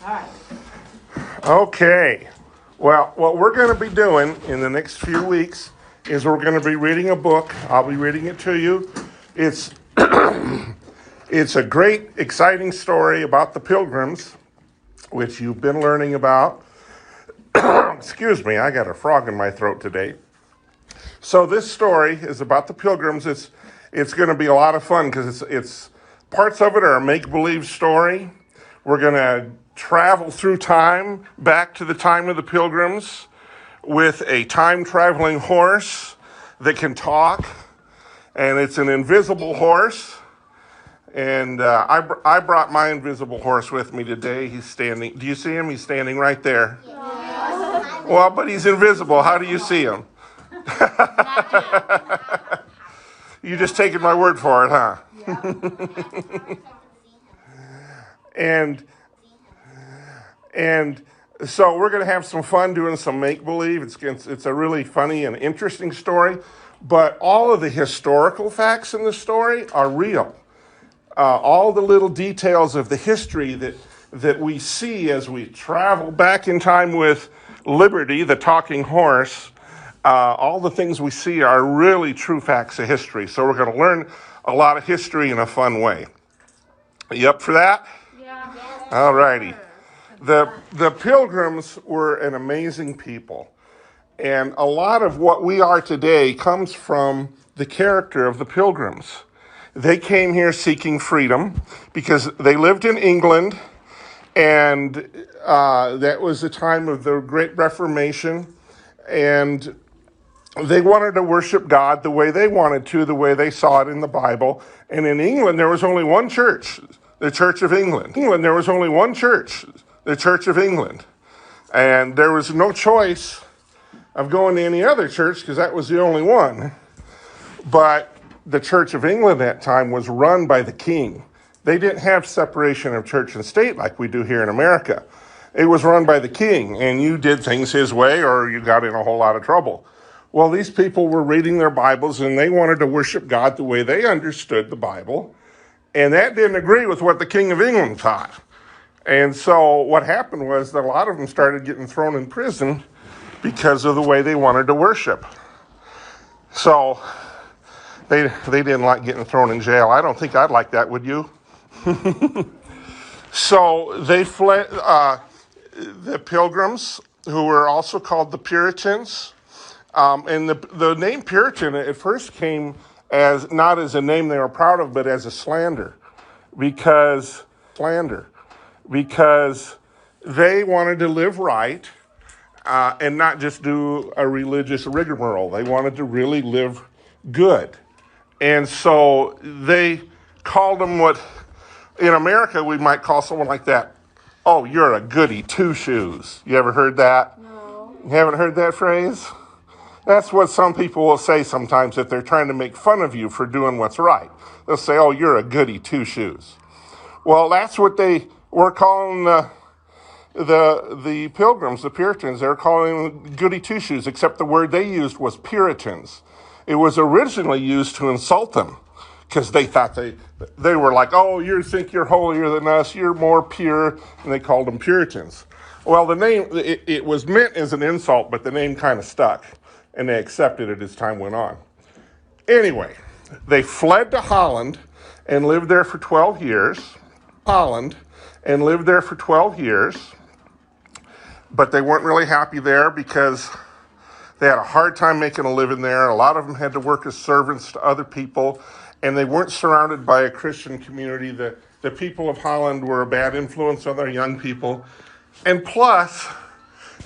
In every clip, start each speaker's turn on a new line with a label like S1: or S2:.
S1: All right.
S2: Okay. Well, what we're going to be doing in the next few weeks is we're going to be reading a book. I'll be reading it to you. It's it's a great, exciting story about the Pilgrims, which you've been learning about. Excuse me, I got a frog in my throat today. So this story is about the Pilgrims. It's going to be a lot of fun because it's parts of it are a make-believe story. We're going to travel through time back to the time of the Pilgrims with a time-traveling horse that can talk, and it's an invisible horse. And I brought my invisible horse with me today. He's standing. Do you see him? He's standing right there.
S1: Yeah.
S2: Well, but he's invisible. How do you see him? You just taking my word for it, huh? And so we're going to have some fun doing some make-believe. It's a really funny and interesting story, but all of the historical facts in the story are real. All the little details of the history that we see as we travel back in time with Liberty, the talking horse, all the things we see are really true facts of history. So we're going to learn a lot of history in a fun way. Are you up for that?
S1: Yeah.
S2: All righty. The Pilgrims were an amazing people. And a lot of what we are today comes from the character of the Pilgrims. They came here seeking freedom because they lived in England, and that was the time of the Great Reformation, and they wanted to worship God the way they wanted to, the way they saw it in the Bible. And in England, there was only one church, the Church of England. In England, there was only one church, the Church of England. And there was no choice of going to any other church because that was the only one. But the Church of England at that time was run by the king. They didn't have separation of church and state like we do here in America. It was run by the king, and you did things his way or you got in a whole lot of trouble. Well, these people were reading their Bibles, and they wanted to worship God the way they understood the Bible, and that didn't agree with what the King of England taught. And so what happened was that a lot of them started getting thrown in prison because of the way they wanted to worship. So they didn't like getting thrown in jail. I don't think I'd like that, would you? So they fled. The Pilgrims, who were also called the Puritans, and the name Puritan at first came as not as a name they were proud of, but as a slander, because they wanted to live right and not just do a religious rigmarole. They wanted to really live good. And so they called them what, in America, we might call someone like that, oh, you're a goody two-shoes. You ever heard that?
S1: No.
S2: You haven't heard that phrase? That's what some people will say sometimes if they're trying to make fun of you for doing what's right. They'll say, oh, you're a goody two-shoes. Well, that's what they were calling the Pilgrims, the Puritans. They were calling them goody two-shoes, except the word they used was Puritans. It was originally used to insult them because they thought they were like, oh, you think you're holier than us, you're more pure, and they called them Puritans. Well, the name, it was meant as an insult, but the name kind of stuck, and they accepted it as time went on. Anyway, they fled to Holland and lived there for 12 years. But they weren't really happy there because they had a hard time making a living there. A lot of them had to work as servants to other people, and they weren't surrounded by a Christian community. The people of Holland were a bad influence on their young people. And plus,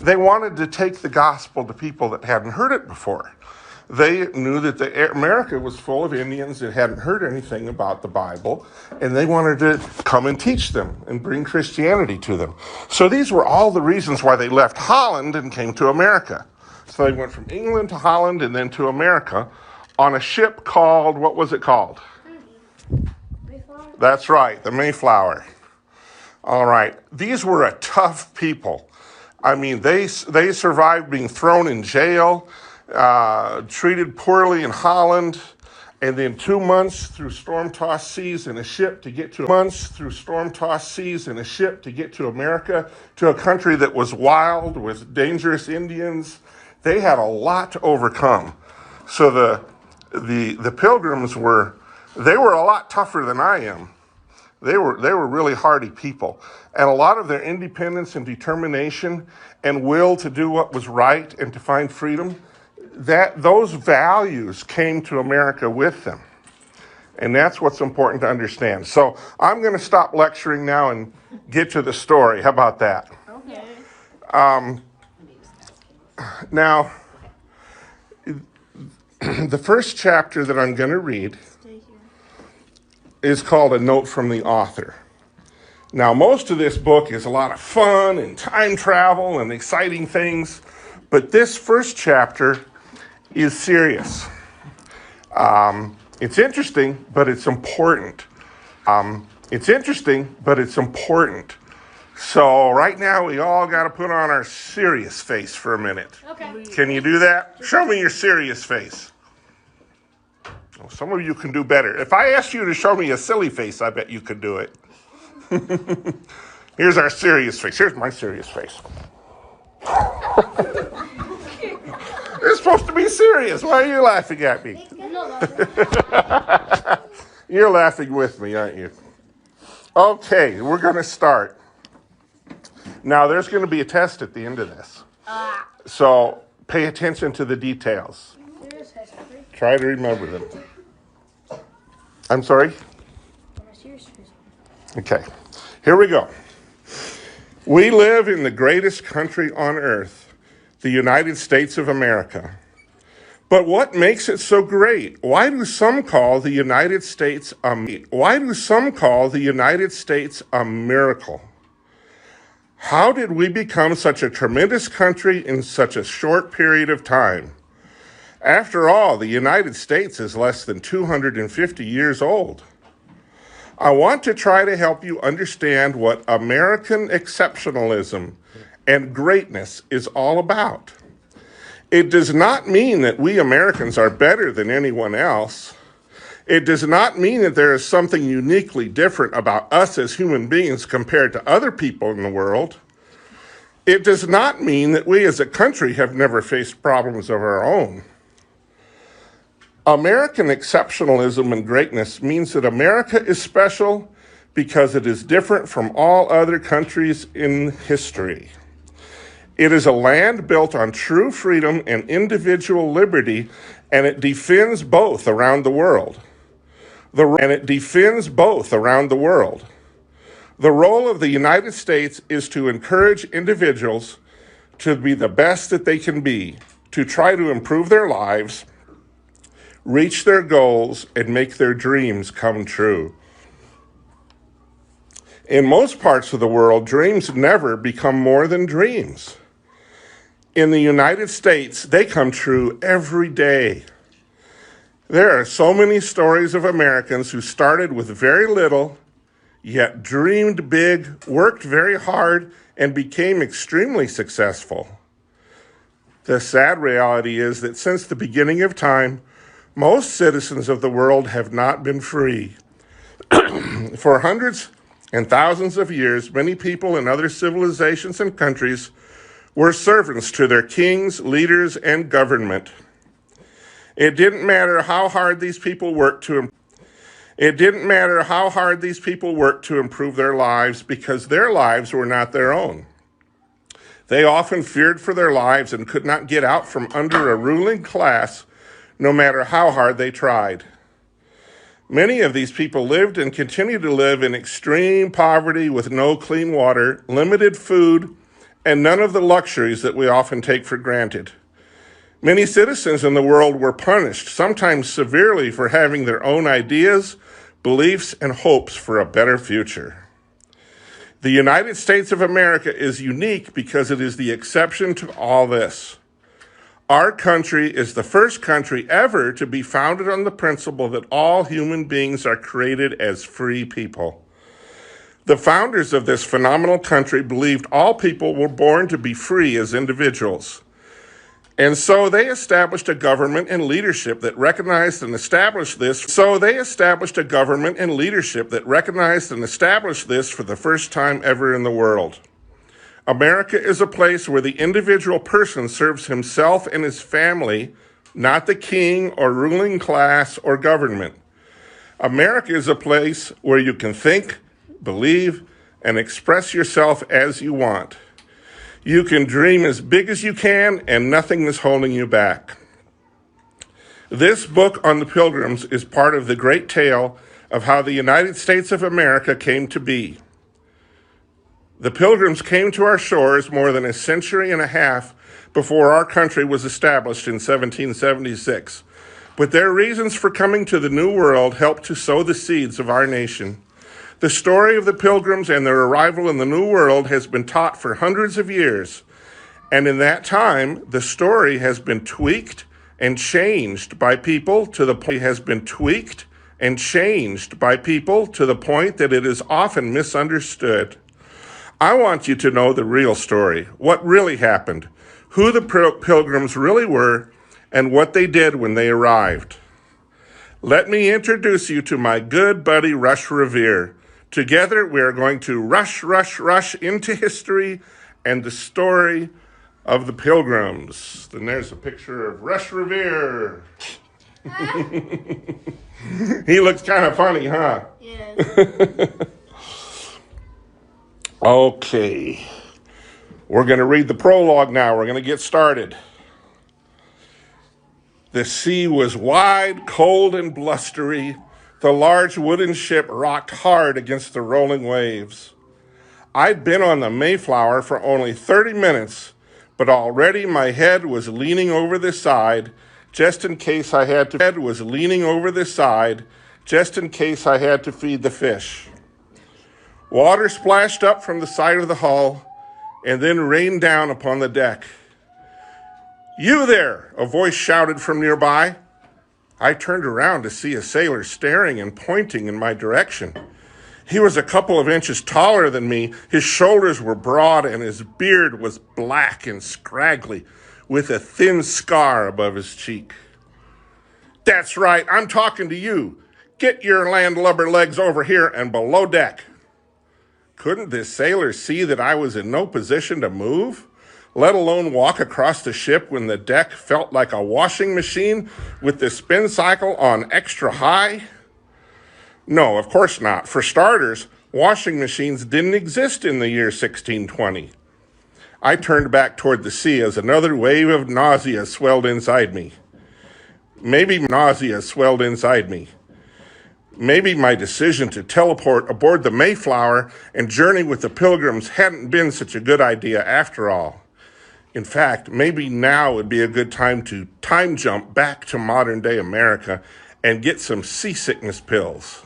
S2: they wanted to take the gospel to people that hadn't heard it before. They knew that America was full of Indians that hadn't heard anything about the Bible, and they wanted to come and teach them and bring Christianity to them. So these were all the reasons why they left Holland and came to America. So they went from England to Holland and then to America on a ship called, what was it called?
S1: Mayflower?
S2: That's right, the Mayflower. All right, these were a tough people. I mean, they survived being thrown in jail, treated poorly in Holland, and then 2 months through storm-tossed seas in a ship to get to America, to a country that was wild with dangerous Indians. They had a lot to overcome. So the Pilgrims were a lot tougher than I am. They were really hardy people. And a lot of their independence and determination and will to do what was right and to find freedom, those values came to America with them. And that's what's important to understand. So I'm going to stop lecturing now and get to the story. How about that?
S1: Okay.
S2: Now, the first chapter that I'm going to read is called A Note from the Author. Now, most of this book is a lot of fun and time travel and exciting things, but this first chapter is serious. It's interesting, but it's important. So right now, we all got to put on our serious face for a minute.
S1: Okay.
S2: Can you do that? Show me your serious face. Oh, some of you can do better. If I asked you to show me a silly face, I bet you could do it. Here's our serious face. Here's my serious face. It's supposed to be serious. Why are you laughing at me? You're laughing with me, aren't you? Okay, we're going to start. Now, there's going to be a test at the end of this. So pay attention to the details. Try to remember them. I'm sorry? Okay, here we go. We live in the greatest country on earth, the United States of America. But what makes it so great? Why do some call the United States a miracle? How did we become such a tremendous country in such a short period of time? After all, the United States is less than 250 years old. I want to try to help you understand what American exceptionalism and greatness is all about. It does not mean that we Americans are better than anyone else. It does not mean that there is something uniquely different about us as human beings compared to other people in the world. It does not mean that we as a country have never faced problems of our own. American exceptionalism and greatness means that America is special because it is different from all other countries in history. It is a land built on true freedom and individual liberty, and it defends both around the world. The role of the United States is to encourage individuals to be the best that they can be, to try to improve their lives, reach their goals, and make their dreams come true. In most parts of the world, dreams never become more than dreams. In the United States, they come true every day. There are so many stories of Americans who started with very little, yet dreamed big, worked very hard, and became extremely successful. The sad reality is that since the beginning of time, most citizens of the world have not been free. For hundreds and thousands of years, many people in other civilizations and countries were servants to their kings, leaders, and government. It didn't matter how hard these people worked to improve their lives, because their lives were not their own. They often feared for their lives and could not get out from under a ruling class, no matter how hard they tried. Many of these people lived and continue to live in extreme poverty with no clean water, limited food, and none of the luxuries that we often take for granted. Many citizens in the world were punished, sometimes severely, for having their own ideas, beliefs, and hopes for a better future. The United States of America is unique because it is the exception to all this. Our country is the first country ever to be founded on the principle that all human beings are created as free people. The founders of this phenomenal country believed all people were born to be free as individuals. And so they established a government and leadership that recognized and established this. So they established a government and leadership that recognized and established this for the first time ever in the world. America is a place where the individual person serves himself and his family, not the king or ruling class or government. America is a place where you can think, believe, and express yourself as you want. You can dream as big as you can, and nothing is holding you back. This book on the Pilgrims is part of the great tale of how the United States of America came to be. The Pilgrims came to our shores more than a century and a half before our country was established in 1776. But their reasons for coming to the New World helped to sow the seeds of our nation. The story of the Pilgrims and their arrival in the New World has been taught for hundreds of years, and in that time, the story has been tweaked and changed by people to the point that it is often misunderstood. I want you to know the real story, what really happened, who the Pilgrims really were, and what they did when they arrived. Let me introduce you to my good buddy Rush Revere. Together, we are going to rush into history and the story of the Pilgrims. Then there's a picture of Rush Revere. He looks kind of funny, huh?
S1: Yes.
S2: Okay. We're going to read the prologue now. We're going to get started. The sea was wide, cold, and blustery. The large wooden ship rocked hard against the rolling waves. I'd been on the Mayflower for only 30 minutes, but already my head was leaning over the side just in case I had to feed the fish. Water splashed up from the side of the hull and then rained down upon the deck. "You there!" a voice shouted from nearby. I turned around to see a sailor staring and pointing in my direction. He was a couple of inches taller than me. His shoulders were broad and his beard was black and scraggly, with a thin scar above his cheek. "That's right, I'm talking to you. Get your landlubber legs over here and below deck." Couldn't this sailor see that I was in no position to move, let alone walk across the ship when the deck felt like a washing machine with the spin cycle on extra high? No, of course not. For starters, washing machines didn't exist in the year 1620. I turned back toward the sea as another wave of nausea swelled inside me. Maybe my decision to teleport aboard the Mayflower and journey with the Pilgrims hadn't been such a good idea after all. In fact, maybe now would be a good time to time jump back to modern-day America and get some seasickness pills.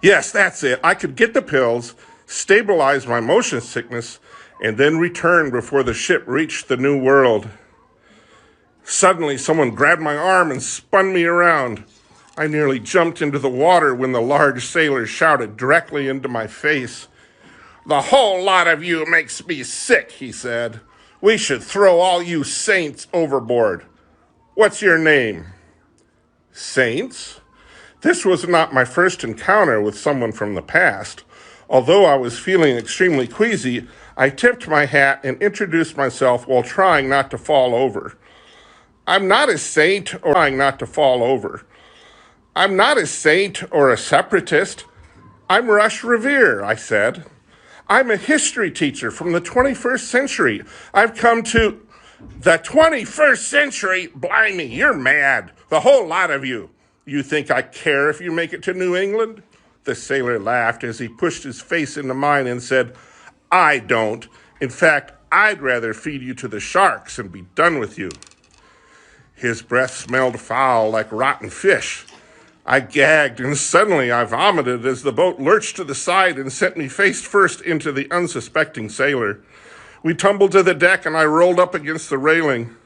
S2: Yes, that's it. I could get the pills, stabilize my motion sickness, and then return before the ship reached the New World. Suddenly, someone grabbed my arm and spun me around. I nearly jumped into the water when the large sailor shouted directly into my face. "The whole lot of you makes me sick," he said. "We should throw all you saints overboard. What's your name?" Saints? This was not my first encounter with someone from the past. Although I was feeling extremely queasy, I tipped my hat and introduced myself while trying not to fall over. I'm not a saint or a separatist. I'm Rush Revere, I said. I'm a history teacher from the 21st century. I've come to... The 21st century? Blimey, you're mad. The whole lot of you. You think I care if you make it to New England? The sailor laughed as he pushed his face into mine and said, "I don't. In fact, I'd rather feed you to the sharks and be done with you." His breath smelled foul like rotten fish. I gagged, and suddenly I vomited as the boat lurched to the side and sent me face first into the unsuspecting sailor. We tumbled to the deck, and I rolled up against the railing.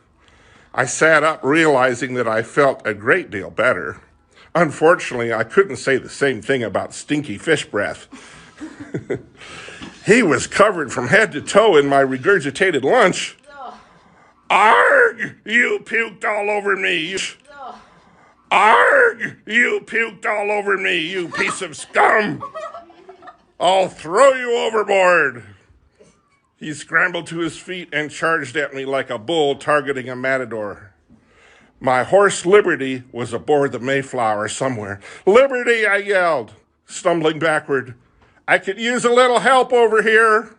S2: I sat up, realizing that I felt a great deal better. Unfortunately, I couldn't say the same thing about stinky fish breath. He was covered from head to toe in my regurgitated lunch. Arg! You puked all over me. Arg! You puked all over me, you piece of scum. I'll throw you overboard. He scrambled to his feet and charged at me like a bull targeting a matador. My horse Liberty was aboard the Mayflower somewhere. Liberty, I yelled, stumbling backward. I could use a little help over here.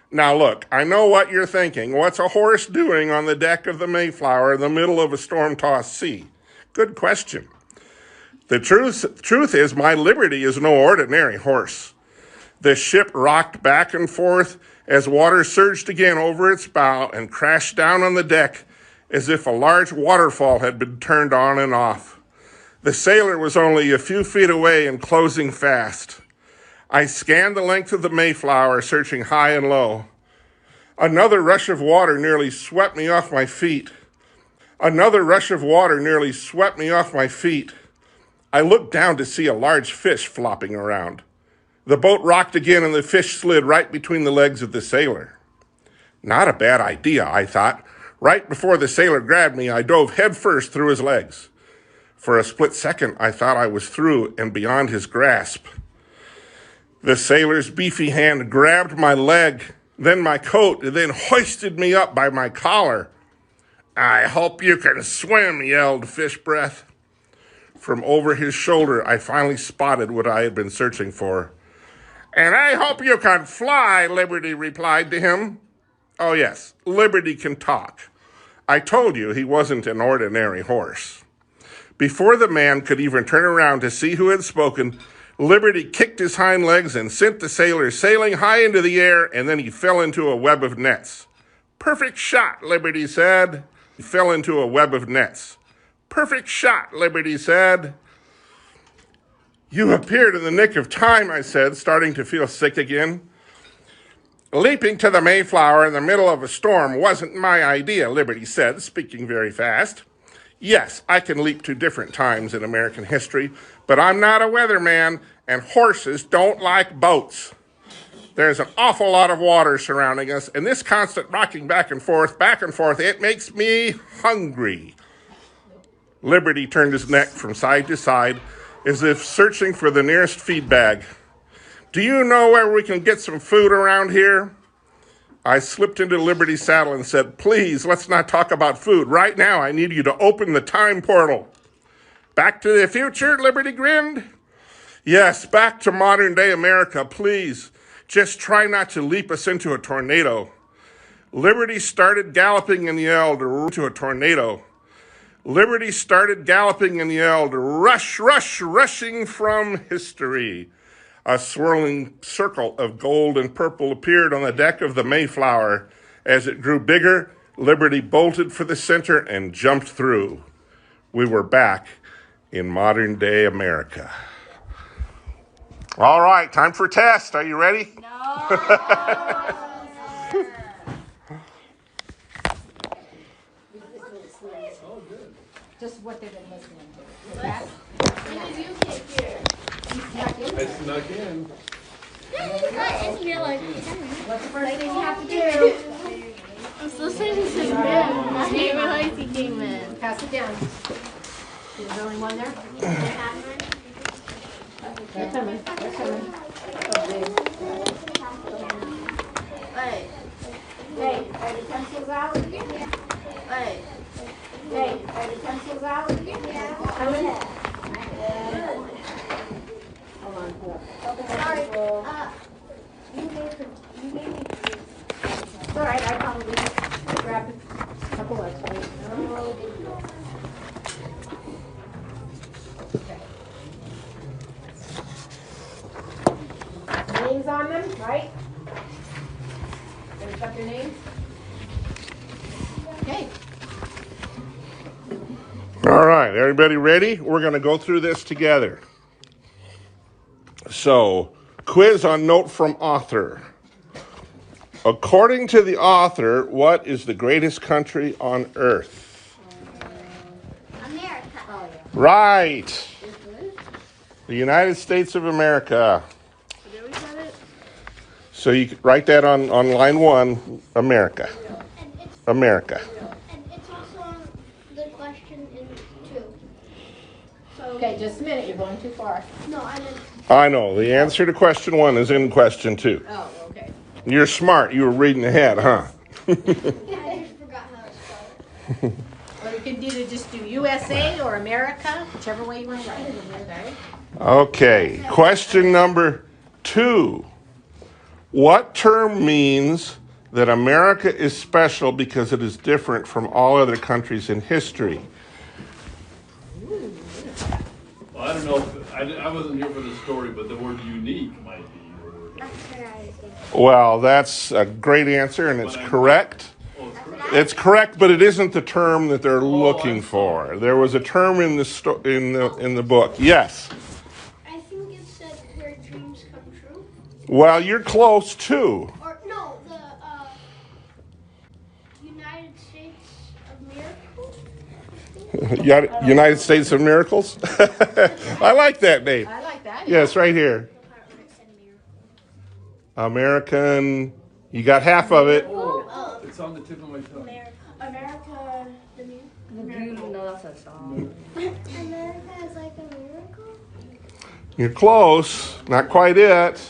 S2: Now look, I know what you're thinking. What's a horse doing on the deck of the Mayflower in the middle of a storm-tossed sea? Good question. The truth is my Liberty is no ordinary horse. The ship rocked back and forth as water surged again over its bow and crashed down on the deck as if a large waterfall had been turned on and off. The sailor was only a few feet away and closing fast. I scanned the length of the Mayflower, searching high and low. Another rush of water nearly swept me off my feet. Another rush of water nearly swept me off my feet. I looked down to see a large fish flopping around. The boat rocked again and the fish slid right between the legs of the sailor. Not a bad idea, I thought. Right before the sailor grabbed me, I dove headfirst through his legs. For a split second, I thought I was through and beyond his grasp. The sailor's beefy hand grabbed my leg, then my coat, and then hoisted me up by my collar. I hope you can swim, yelled Fish Breath. From over his shoulder, I finally spotted what I had been searching for. And I hope you can fly, Liberty replied to him. Oh yes, Liberty can talk. I told you he wasn't an ordinary horse. Before the man could even turn around to see who had spoken, Liberty kicked his hind legs and sent the sailor sailing high into the air, and then he fell into a web of nets. Perfect shot, Liberty said. He fell into a web of nets. Perfect shot, Liberty said. You appeared in the nick of time, I said, starting to feel sick again. Leaping to the Mayflower in the middle of a storm wasn't my idea, Liberty said, speaking very fast. Yes, I can leap to different times in American history, but I'm not a weatherman, and horses don't like boats. There's an awful lot of water surrounding us, and this constant rocking back and forth, it makes me hungry. Liberty turned his neck from side to side, as if searching for the nearest feed bag. Do you know where we can get some food around here? I slipped into Liberty's saddle and said, please, let's not talk about food. Right now, I need you to open the time portal. Back to the future, Liberty grinned. Yes, back to modern day America, please. Just try not to leap us into a tornado. Liberty started galloping and yelled, into a tornado. Liberty started galloping and yelled, rush, rush, rushing from history. A swirling circle of gold and purple appeared on the deck of the Mayflower. As it grew bigger, Liberty bolted for the center and jumped through. We were back in modern-day America. All right, time for test. Are you ready?
S3: No. Just what they've been listening to. That's,
S4: When did you get here?
S1: I snuck in.
S4: And you're like,
S3: what's the first thing you have to do?
S4: I'm still saying this is bad. I didn't realize he came in.
S3: Pass it down. There's only one there? They're coming. They're coming.
S4: Wait,
S3: Hey, are the pencils out?
S4: wait.
S3: Hey, are the pencils out? Coming? Hold on.
S4: Sorry.
S3: You made me. It's all right, I probably grabbed a couple extras. Names on them, right? Finish up your names. Okay.
S2: All right, everybody ready? We're going to go through this together. So, quiz on note from author. According to the author, what is the greatest country on earth?
S4: America.
S3: Oh, yeah.
S2: Right. The United States of America.
S4: Did we got it?
S2: So you write that on line 1, America.
S4: And it's
S2: America.
S4: And it's also on the question in 2. So,
S3: Okay, just a minute, you're going too far.
S4: no, I meant,
S2: I know. The answer to question 1 is in question 2.
S3: Oh, okay.
S2: You're smart. You were reading ahead, huh?
S4: I just forgot how to spell it.
S3: Or you can either just do USA or America, whichever way you want to write it. Okay.
S2: Okay. Question number 2. What term means that America is special because it is different from all other countries in history?
S1: Well, I don't know, I wasn't here for the story, but the word unique might be your word.
S4: That's what I was thinking.
S2: Well, that's a great answer, and it's correct.
S1: Oh, it's correct.
S2: It's correct, but it isn't the term that they're looking for. There was a term in the in the book. Yes.
S4: I think it said where dreams come true.
S2: Well, you're close too.
S4: Or, no, the United States of Miracles.
S2: United States of Miracles. I like that name.
S3: I like that.
S2: Yes, right here.
S4: The part where it said miracle.
S2: American. You got half of it.
S1: It's on the tip of my tongue.
S4: America, the miracle.
S5: No, that's a song.
S4: America is like a miracle?
S2: You're close. Not quite it.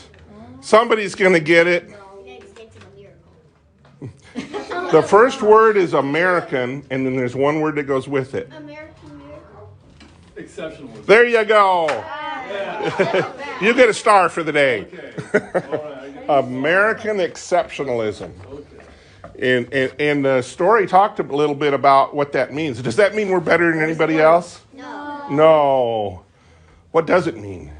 S2: Somebody's going to get it.
S4: United States of Miracle.
S2: The first word is American, and then there's one word that goes with it.
S4: American miracle?
S1: Exceptional.
S2: There you go.
S1: Yeah.
S2: You get a star for the day.
S1: Okay. All right.
S2: American exceptionalism.
S1: Okay.
S2: And the story talked a little bit about what that means. Does that mean we're better than anybody else?
S4: No.
S2: No. What does it mean?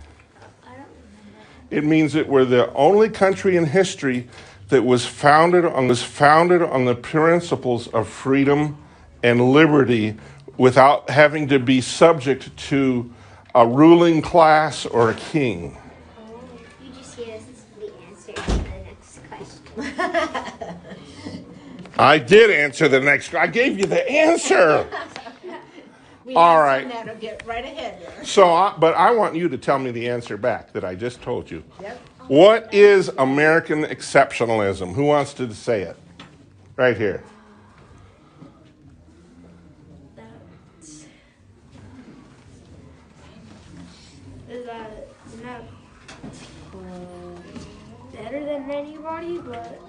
S2: It means that we're the only country in history that was founded on the principles of freedom and liberty without having to be subject to a ruling class or a king.
S4: You just hear this is the answer to the next question.
S2: I did answer the next. I gave you the answer.
S3: We
S2: All
S3: have
S2: right.
S3: some that'll get right ahead there.
S2: So, but I want you to tell me the answer back that I just told you.
S3: Yep.
S2: What is American exceptionalism? Who wants to say it? Right here.
S4: Is that better than anybody, but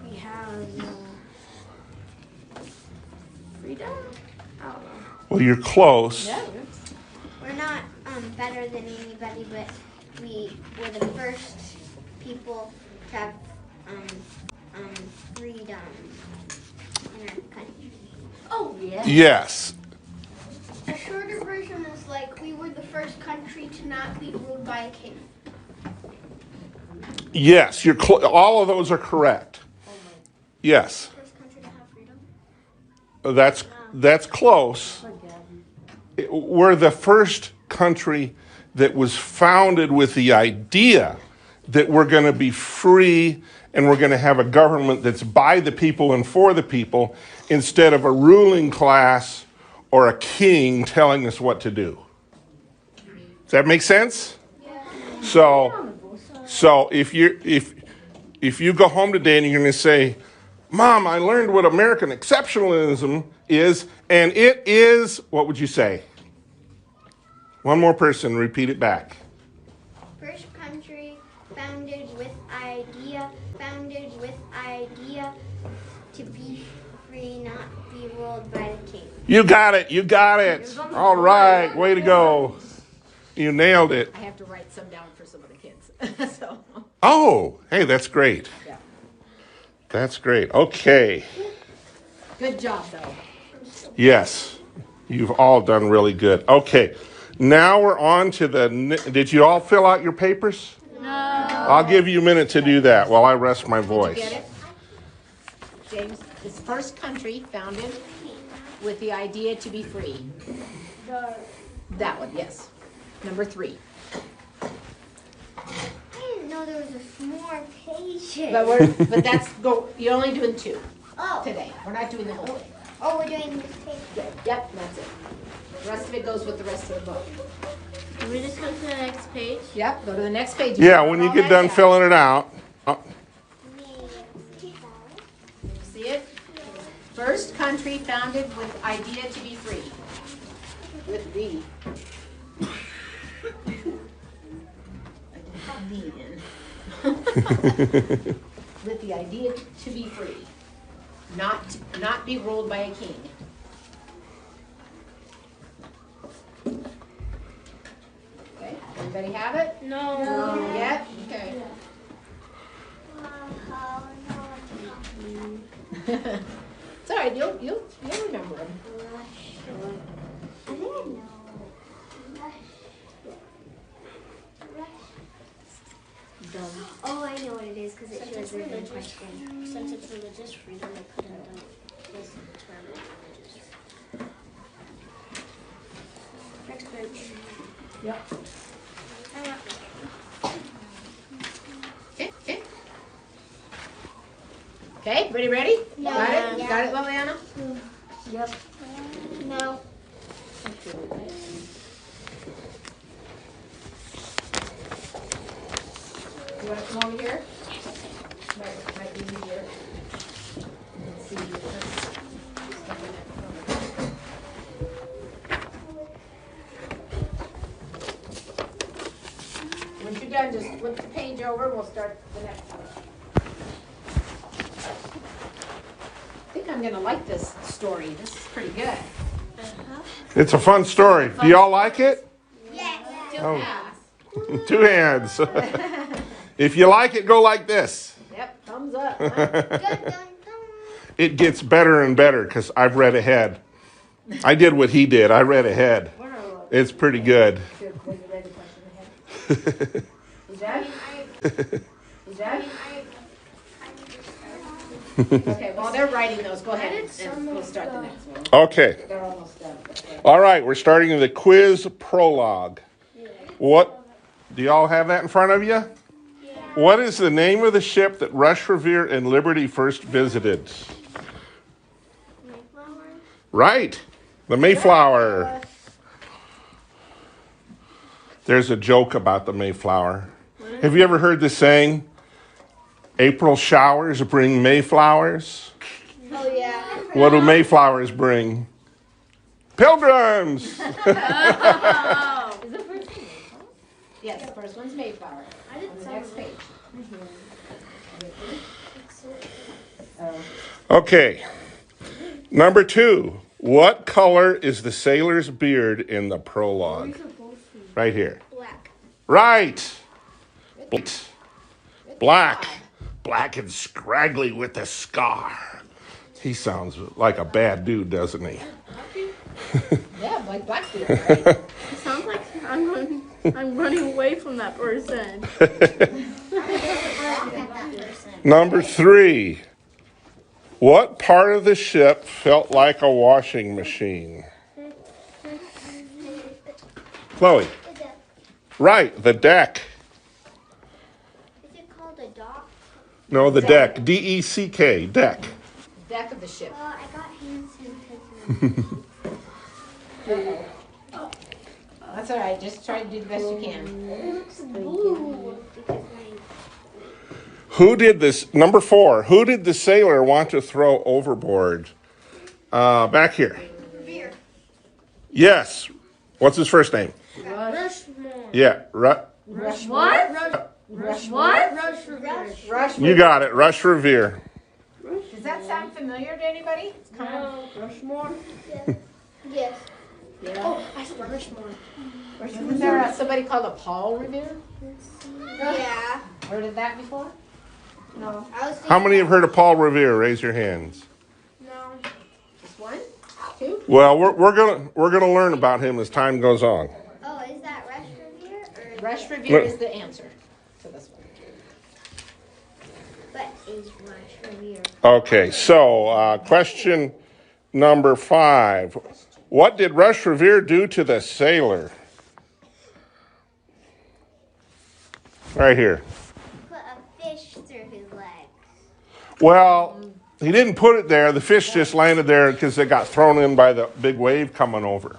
S4: we have freedom? I don't know.
S2: Well, you're close.
S3: Yeah.
S4: We're not better than anybody, but we were the first people to have freedom in our country. Oh, yeah.
S2: Yes.
S4: A shorter version is like we were the first country to not be ruled by a king.
S2: Yes. You're all of those are correct. Yes.
S4: First country to have freedom.
S2: That's close. We're the first country that was founded with the idea that we're going to be free and we're going to have a government that's by the people and for the people instead of a ruling class or a king telling us what to do. Does that make sense? So if you go home today and you're going to say, Mom, I learned what American exceptionalism is, and it is, what would you say? One more person, repeat it back.
S4: First country founded with idea to be free, not be ruled by the king.
S2: You got it. All right, way to go. You nailed it.
S3: I have to write some down for some of the kids. So.
S2: Oh, hey, that's great.
S3: Yeah.
S2: That's great. Okay.
S3: Good job, though.
S2: Yes, you've all done really good. Okay, now we're on to did you all fill out your papers?
S4: No.
S2: I'll give you a minute to do that while I rest my voice.
S3: Did you get it? James, it's the first country founded with the idea to be free. That one, yes. Number 3.
S4: I didn't know there was more pages.
S3: But you're only doing 2
S4: Oh.
S3: today. We're not doing the whole thing.
S4: Oh, we're doing this page.
S3: Yep, that's it. The rest of it goes with the rest of the book.
S5: Can we just go to the next page?
S3: Yep, go to the next page.
S2: Yeah, when you get done filling it out.
S3: See it? first country founded with idea to be free. With the. I didn't have the in. With the idea to be free, not be ruled by a king. Okay, everybody have it?
S5: No.
S3: No. Yet? Okay. It's all right. You'll remember them.
S4: I think I know. Oh, I know what it is because it shows it in question.
S5: Since it's religious freedom, I put in this term religious. Next page.
S3: Yep. Okay. Okay. Ready?
S4: Yeah.
S3: Got it?
S4: Yeah.
S3: Got it, Liliana?
S5: Yep.
S4: No.
S3: You want to come over here? Might be easier. Let's see. Stuff in there. Once you're done, just flip the page over. We'll start the next one. I think I'm going to like this story. This is pretty good.
S2: It's a fun story. Do y'all like it?
S4: Yes.
S2: Oh. 2 hands. If you like it, go like this.
S3: Yep, thumbs up.
S4: Dun, dun, dun.
S2: It gets better and better because I've read ahead. I did what he did. I read ahead. It's pretty good.
S3: Is that? Is that? Okay, while they're writing those, go ahead and we'll start the next one.
S2: Okay.
S3: They're almost done.
S2: All right. We're starting the quiz prologue. What? Do y'all have that in front of you? What is the name of the ship that Rush Revere and Liberty first visited?
S5: Mayflower.
S2: Right. The Mayflower. There's a joke about the Mayflower. Have you ever heard the saying, April showers bring Mayflowers?
S4: Oh, yeah.
S2: What do Mayflowers bring? Pilgrims!
S3: Is the first one? Yes, the first one's Mayflower.
S5: I did
S3: On the
S5: some
S3: next
S5: of it.
S3: page.
S2: Okay. Number 2. What color is the sailor's beard in the prologue? Right here.
S4: Black.
S2: Right. Black. Black and scraggly with a scar. He sounds like a bad dude, doesn't he?
S3: Yeah, like Blackbeard, right?
S5: It sounds like I'm running away from that person.
S2: Number 3. What part of the ship felt like a washing machine? Chloe. Right, the deck.
S4: Is it called a dock?
S2: No, the deck. D-E-C-K, deck.
S3: Deck of the ship.
S4: Well, I got hand sanitizer.
S3: That's all right. Just try to do the best you can.
S4: It looks blue. Because
S2: Who did this? Number 4. Who did the sailor want to throw overboard? Back here.
S4: Revere.
S2: Yes. What's his first name?
S5: Rushmore.
S2: Yeah.
S5: What?
S3: Rush.
S5: What?
S3: Rush.
S2: You got it. Rush Revere.
S3: Does that sound familiar to anybody? It's kind of
S5: Rushmore.
S4: Yes.
S3: yeah.
S5: Oh, I said Rushmore.
S3: Isn't there somebody called a Paul Revere?
S4: Yeah.
S3: Heard of that before? No.
S4: I was
S2: How many have heard of Paul Revere? Raise your hands.
S5: No.
S3: Just one? Two?
S2: Well, we're gonna learn about him as time goes on.
S4: Oh, is that Rush Revere? Or
S3: Rush Revere is the answer to this one.
S4: But is Rush Revere?
S2: Okay, so question number 5. What did Rush Revere do to the sailor? Right here.
S4: Put a fish through his legs.
S2: Well, he didn't put it there. The fish just landed there because it got thrown in by the big wave coming over.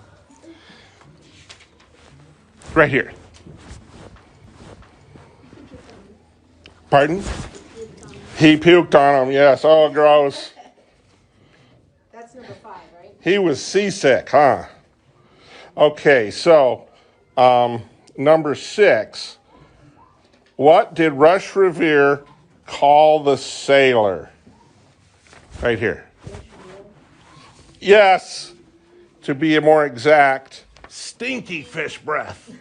S2: Right here. Pardon? He puked on him, yes. Oh, gross. He was seasick, huh? Okay, so number 6. What did Rush Revere call the sailor? Right here. Yes, to be more exact, stinky fish breath.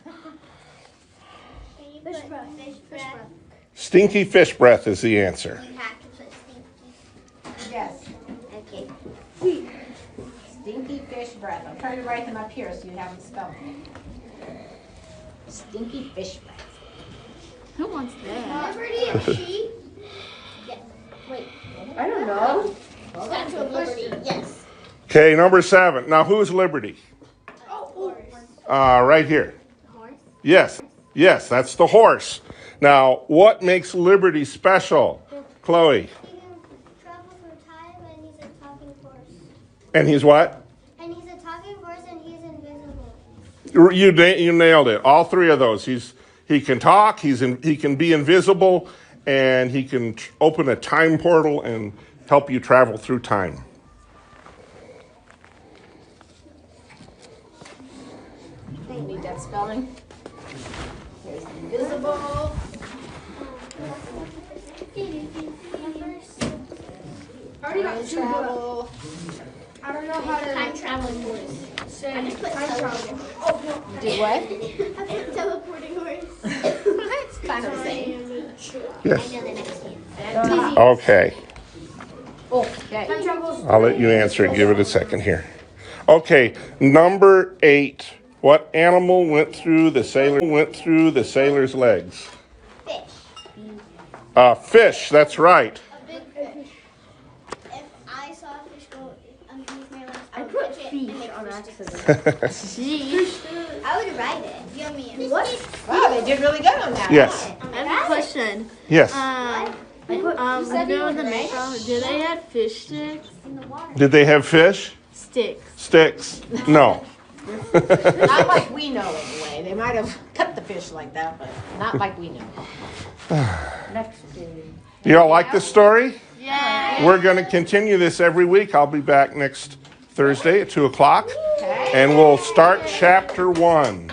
S4: Can you put fish breath?
S2: Stinky fish breath is the answer.
S4: You have to put stinky.
S3: Yes.
S4: Okay.
S3: Stinky fish breath. I'm trying to write them up here so you have them spelled. Stinky fish breath.
S5: Who wants that?
S4: Liberty of sheep? Yes. Wait.
S5: I don't know.
S4: Statue of Liberty. Yes.
S2: Okay, number 7. Now, who's Liberty?
S4: Horse.
S2: Right here.
S4: Horse?
S2: Yes, yes, that's the horse. Now, what makes Liberty special? Chloe.
S4: He can travel through time and he's a talking horse.
S2: And he's what?
S4: And he's a talking horse and he's invisible.
S2: You nailed it. All 3 of those. He can talk, he can be invisible, and he can open a time portal and help you travel through time.
S3: You need that spelling? There's invisible.
S5: I already got
S3: Time
S5: 2
S3: travel.
S5: I don't know how to
S4: Time traveling horse.
S5: say
S4: I just put
S5: time travel.
S4: teleporting.
S3: You did what?
S4: I put teleporting horse.
S3: It's kind of the same.
S2: Yes.
S4: I know the next one.
S2: Okay.
S3: Okay.
S5: Time travel's
S2: I'll let you answer it. Give it a second here. Okay, number 8. What animal went through the sailor's legs?
S4: Fish.
S2: Fish, that's right.
S4: A big fish. If I saw a fish go underneath my legs, I
S5: I
S4: would
S5: put
S4: catch it
S5: fish
S4: and make
S5: on
S4: fish
S5: accident.
S4: I would ride it. Yummy.
S5: What?
S3: Wow, they did really good on that.
S2: Yes.
S5: I have a question.
S2: Yes.
S5: Remember the metro? Did they have fish sticks?
S4: In the water.
S2: Did they have fish?
S5: Sticks.
S2: Sticks? No.
S3: Not like we know anyway. They might have cut the fish like that, but not like we know.
S2: You all like this story?
S5: Yeah.
S2: We're going to continue this every week. I'll be back next Thursday at 2 o'clock. And we'll start chapter 1.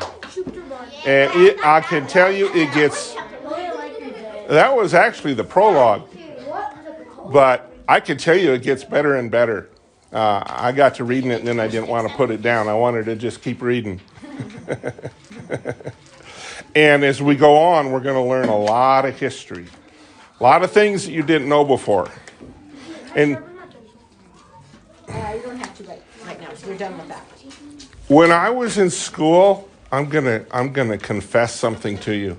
S2: And I can tell you it gets... That was actually the prologue. But I can tell you it gets better and better. I got to reading it and then I didn't want to put it down. I wanted to just keep reading. And as we go on, we're going to learn a lot of history. A lot of things that you didn't know before. And
S3: You don't have to right now. We're done with that.
S2: when I was in school, I'm gonna confess something to you.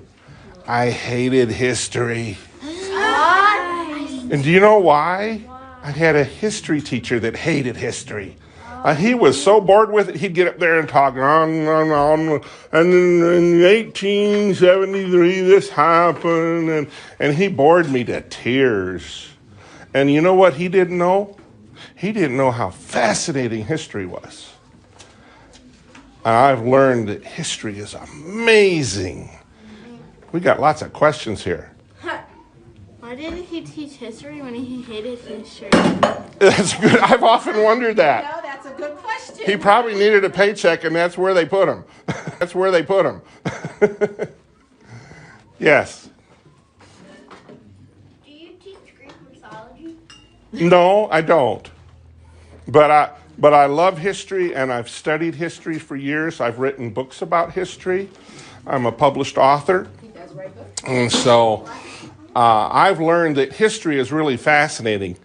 S2: I hated history. And do you know why? I had a history teacher that hated history. He was so bored with it, he'd get up there and talk on. And in 1873, this happened. And he bored me to tears. And you know what he didn't know? He didn't know how fascinating history was. And I've learned that history is amazing. We got lots of questions here.
S5: Why didn't he teach history when he hated history?
S2: That's good. I've often wondered that.
S3: No, that's a good question.
S2: He probably needed a paycheck, and that's where they put him. That's where they put him. Yes.
S4: Do you teach Greek mythology?
S2: No, I don't. But I love history, and I've studied history for years. I've written books about history. I'm a published author.
S3: That's right.
S2: And so I've learned that history is really fascinating.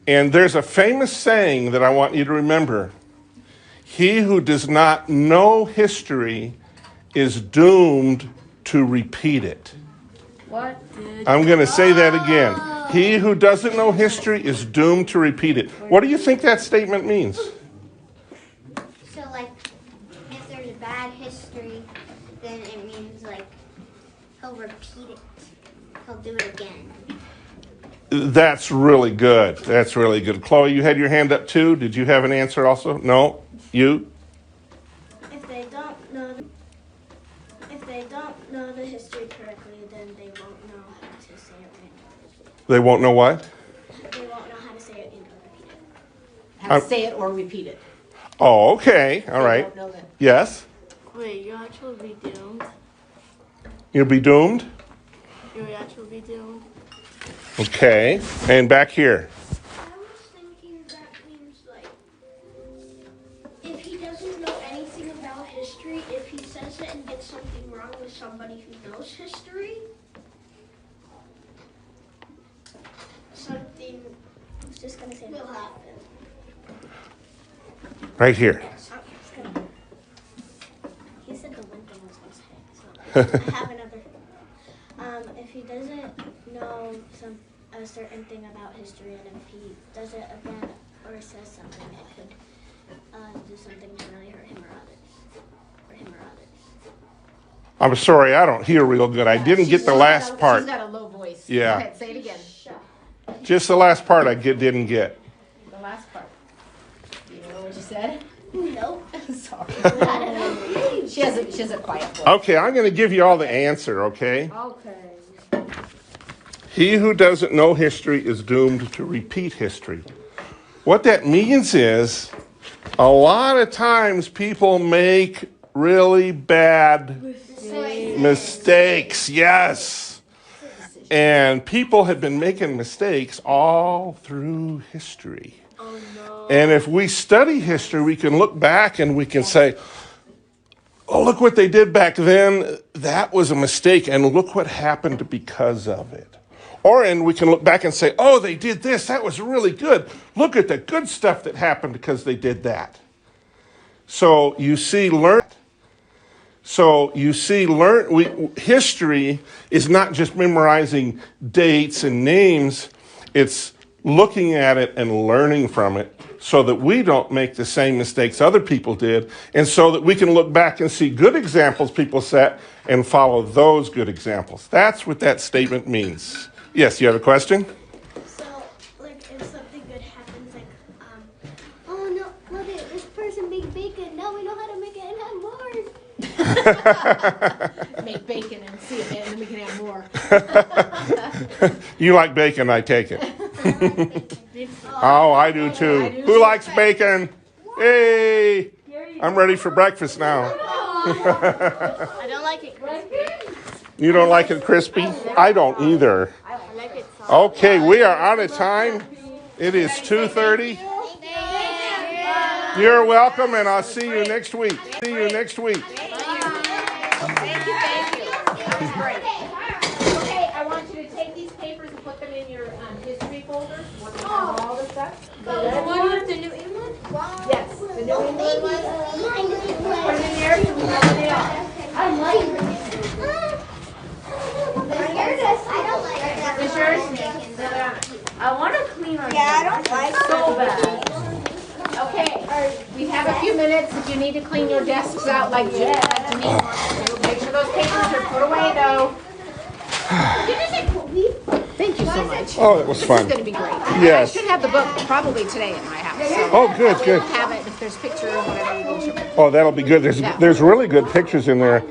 S2: And there's a famous saying that I want you to remember. He who does not know history is doomed to repeat it.
S5: What?
S2: I'm going to say that again. He who doesn't know history is doomed to repeat it. What do you think that statement means?
S4: So, like, if there's a bad history, then it means, like, he'll repeat it. He'll do it again.
S2: That's really good. That's really good. Chloe, you had your hand up too. Did you have an answer also? No? You?
S6: If they don't know the history correctly, then they won't know how to say it right.
S2: They won't know what?
S6: They won't know how to say it and repeat it.
S3: How to say it or repeat it.
S2: Oh, okay. All
S3: They
S2: right.
S3: don't know that.
S2: Yes?
S5: Wait, you actually be doomed?
S2: You'll be doomed?
S5: You will actually be doomed?
S2: Okay. And back here.
S6: I was thinking that means like if he doesn't know anything about history, if he says it and gets something wrong with somebody who knows history, something
S4: I was just gonna say
S6: will
S4: that.
S6: happen.
S2: Right here.
S4: He said the one thing I was gonna say. So.
S6: I have another. If he doesn't know a certain thing about history, and if he does it again or says something, it could do something to really hurt him or others.
S2: I'm sorry, I don't hear real good. I didn't get the last part.
S3: She's got a low voice.
S2: Yeah.
S3: Go ahead, say it again.
S2: Just the last part I didn't get.
S3: The last part. Do you know what you said?
S6: Nope.
S3: Sorry. She has a quiet voice.
S2: Okay, I'm going to give you all the answer, okay?
S3: Okay.
S2: He who doesn't know history is doomed to repeat history. What that means is a lot of times people make really bad mistakes. Yes. And people have been making mistakes all through history.
S5: Oh no.
S2: And if we study history, we can look back and we can say, oh, look what they did back then. That was a mistake, and look what happened because of it. And we can look back and say, oh, they did this. That was really good. Look at the good stuff that happened because they did that. So you see, history is not just memorizing dates and names. It's looking at it and learning from it so that we don't make the same mistakes other people did, and so that we can look back and see good examples people set and follow those good examples. That's what that statement means. Yes, you have a question?
S6: So, like, if something good happens, like, oh no, look at this person made bacon. Now we know how to make it and have more.
S3: Make bacon and see it, and then we can have more.
S2: You like bacon, I take it. Oh, I do too. Who likes bacon? Hey, I'm ready for breakfast now.
S6: I don't like it crispy.
S2: You don't like it crispy? I don't either.
S6: I like it soft.
S2: Okay, we are out of time. It is 2:30. You're welcome, and I'll see you next week.
S3: Thank you. That was great. Okay, I want you to take these papers and put them in your history folder. All the stuff.
S6: The one with the New England?
S3: Yes, the New England one. Put them in there so we know where they are.
S6: I like it.
S3: Is yours?
S5: I want to clean our
S6: I don't like
S5: so bad.
S3: Okay, we have a few minutes. If you need to clean your desks out like Jen, make sure those papers are put away though. Thank you so much.
S2: Oh, it was
S3: This is
S2: fun.
S3: going to be great.
S2: Yes.
S3: I should have the book probably today in my house. So
S2: Oh, good, good.
S3: have it if there's pictures or whatever. You can show me.
S2: Oh, that'll be good. There's really good pictures in there.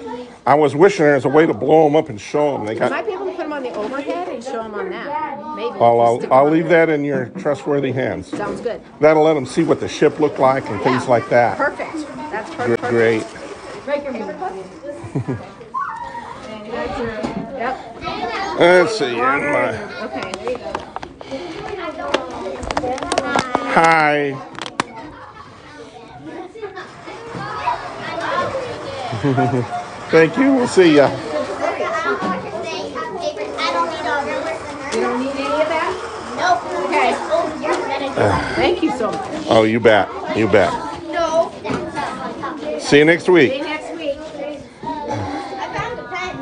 S2: I was wishing there was a way to blow them up and show them. They
S3: You
S2: got.
S3: might be able to put them on the overhead and show them on that. Maybe.
S2: I'll leave that in your trustworthy hands.
S3: Sounds good.
S2: That'll let them see what the ship looked like and things like that.
S3: Perfect. That's perfect.
S2: Great.
S3: Break your paper cup. Yep.
S2: Let's see.
S3: Okay, there you go.
S2: Hi. Thank you. We'll see ya.
S3: You don't need any of that?
S6: Nope.
S3: Okay. Thank you so much.
S2: Oh, you bet. You bet.
S6: No.
S2: See you next
S3: See
S2: week.
S3: you next week.
S6: I found a pen.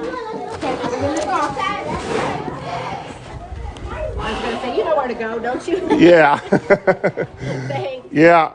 S3: I was going to say, you know where to go, don't you?
S2: Yeah.
S3: Thanks.
S2: Yeah.